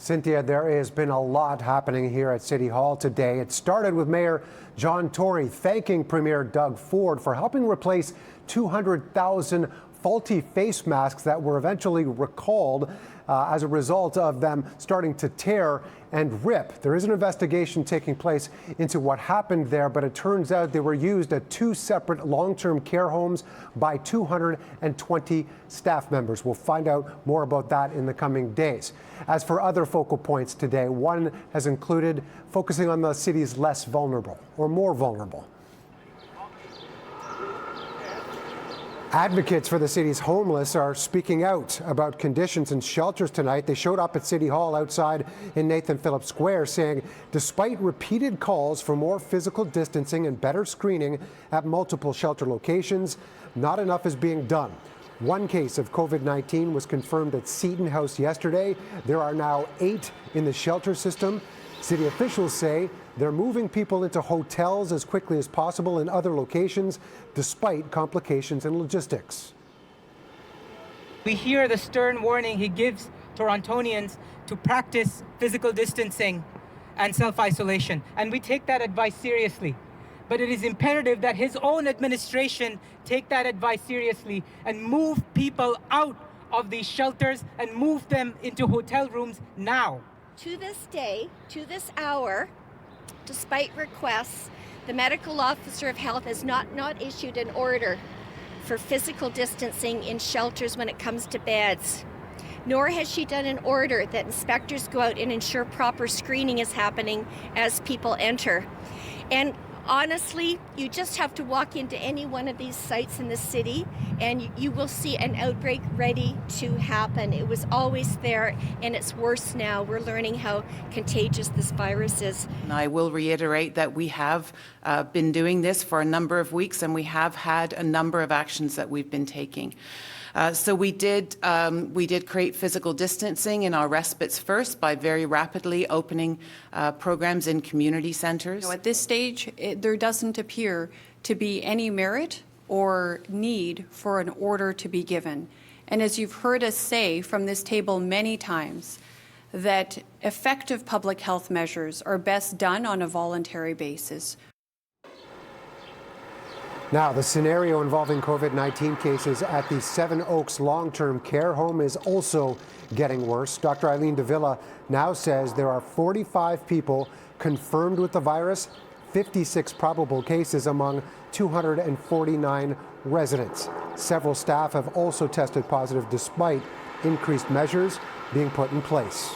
Cynthia, there has been a lot happening here at City Hall today. It started with Mayor John Tory thanking Premier Doug Ford for helping replace 200,000 faulty face masks that were eventually recalled as a result of them starting to tear and rip. There is an investigation taking place into what happened there, but it turns out they were used at two separate long-term care homes by 220 staff members. We'll find out more about that in the coming days. As for other focal points today, one has included focusing on the city's less vulnerable or more vulnerable. Advocates for the city's homeless are speaking out about conditions in shelters tonight. They showed up at City Hall outside in Nathan Phillips Square saying despite repeated calls for more physical distancing and better screening at multiple shelter locations, not enough is being done. One case of COVID-19 was confirmed at Seton House yesterday. There are now 8 in the shelter system. City officials say they're moving people into hotels as quickly as possible in other locations, despite complications in logistics. We hear the stern warning he gives Torontonians to practice physical distancing and self-isolation, and we take that advice seriously. But it is imperative that his own administration take that advice seriously and move people out of these shelters and move them into hotel rooms now. To this day, to this hour, despite requests, the medical officer of health has not issued an order for physical distancing in shelters when it comes to beds. Nor has she done an order that inspectors go out and ensure proper screening is happening as people enter. And honestly, you just have to walk into any one of these sites in the city and you will see an outbreak ready to happen. It was always there and it's worse now. We're learning how contagious this virus is. I will reiterate that we have been doing this for a number of weeks and we have had a number of actions that we've been taking. So we did create physical distancing in our respites first by very rapidly opening programs in community centres. At this stage, there doesn't appear to be any merit or need for an order to be given. And as you've heard us say from this table many times, that effective public health measures are best done on a voluntary basis. Now, the scenario involving COVID-19 cases at the Seven Oaks long-term care home is also getting worse. Dr. Eileen de Villa now says there are 45 people confirmed with the virus, 56 probable cases among 249 residents. Several staff have also tested positive despite increased measures being put in place.